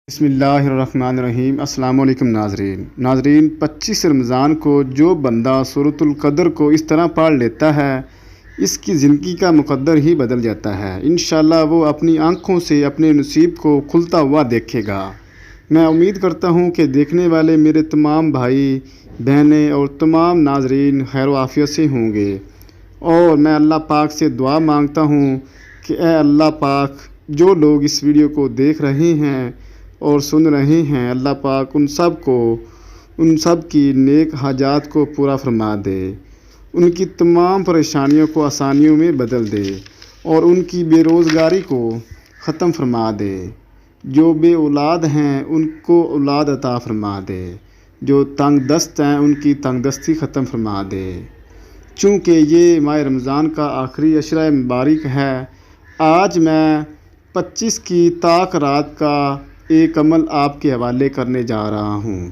بسم اللہ الرحمن الرحیم۔ السلام علیکم ناظرین 25 رمضان کو جو بندہ سورۃ القدر کو اس طرح پڑھ لیتا ہے اس کی زندگی کا مقدر ہی بدل جاتا ہے۔ انشاءاللہ وہ اپنی آنکھوں سے اپنے نصیب کو کھلتا ہوا دیکھے گا۔ میں امید کرتا ہوں کہ دیکھنے والے میرے تمام بھائی بہنیں اور تمام ناظرین خیر و عافیت سے ہوں گے، اور میں اللہ پاک سے دعا مانگتا ہوں کہ اے اللہ پاک، جو لوگ اس ویڈیو کو دیکھ رہے ہیں اور سن رہے ہیں، اللہ پاک ان سب کی نیک حاجات کو پورا فرما دے، ان کی تمام پریشانیوں کو آسانیوں میں بدل دے اور ان کی بے روزگاری کو ختم فرما دے۔ جو بے اولاد ہیں ان کو اولاد عطا فرما دے، جو تنگ دست ہیں ان کی تنگ دستی ختم فرما دے۔ چونکہ یہ ماہ رمضان کا آخری عشرہ مبارک ہے، آج میں 25 کی طاق رات کا ایک عمل آپ کے حوالے کرنے جا رہا ہوں۔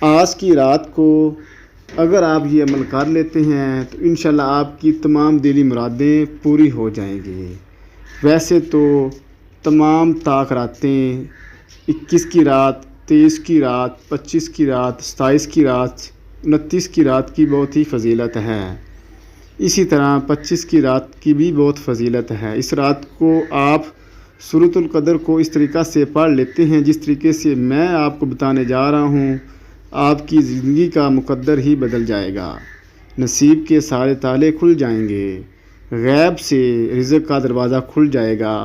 آج کی رات کو اگر آپ یہ عمل کر لیتے ہیں تو انشاءاللہ آپ کی تمام دلی مرادیں پوری ہو جائیں گی۔ ویسے تو تمام طاق راتیں 21 کی رات، 23 کی رات، 25 کی رات، 27 کی رات، 29 کی رات کی بہت ہی فضیلت ہے۔ اسی طرح 25 کی رات کی بھی بہت فضیلت ہے۔ اس رات کو آپ سورۃ القدر کو اس طریقہ سے پڑھ لیتے ہیں جس طریقے سے میں آپ کو بتانے جا رہا ہوں، آپ کی زندگی کا مقدر ہی بدل جائے گا۔ نصیب کے سارے تالے کھل جائیں گے، غیب سے رزق کا دروازہ کھل جائے گا۔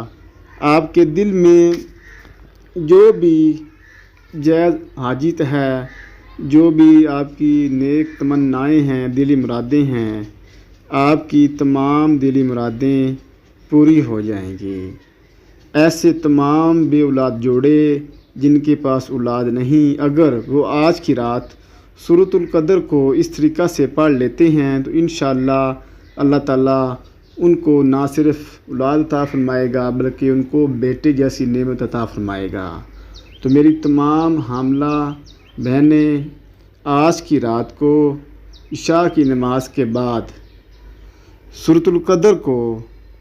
آپ کے دل میں جو بھی جائز حاجت ہے، جو بھی آپ کی نیک تمنائیں ہیں، دلی مرادیں ہیں، آپ کی تمام دلی مرادیں پوری ہو جائیں گی۔ ایسے تمام بے اولاد جوڑے جن کے پاس اولاد نہیں، اگر وہ آج کی رات سورۃ القدر کو اس طریقہ سے پڑھ لیتے ہیں تو انشاءاللہ اللہ تعالیٰ ان کو نہ صرف اولاد عطا فرمائے گا بلکہ ان کو بیٹے جیسی نعمت عطا فرمائے گا۔ تو میری تمام حاملہ بہنیں آج کی رات کو عشاء کی نماز کے بعد سورۃ القدر کو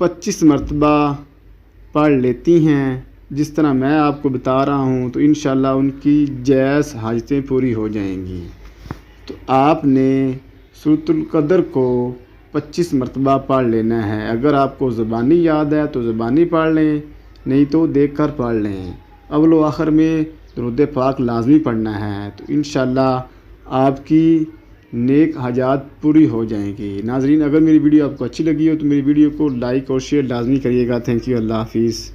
25 مرتبہ پڑھ لیتی ہیں جس طرح میں آپ کو بتا رہا ہوں، تو انشاءاللہ ان کی جائز حاجتیں پوری ہو جائیں گی۔ تو آپ نے سورۃ القدر کو 25 مرتبہ پڑھ لینا ہے۔ اگر آپ کو زبانی یاد ہے تو زبانی پڑھ لیں، نہیں تو دیکھ کر پڑھ لیں۔ اول و آخر میں درود پاک لازمی پڑھنا ہے، تو انشاءاللہ آپ کی نیک حاجات پوری ہو جائیں گی۔ ناظرین، اگر میری ویڈیو آپ کو اچھی لگی ہو تو میری ویڈیو کو لائک اور شیئر لازمی کریے گا۔ تھینک یو، اللہ حافظ۔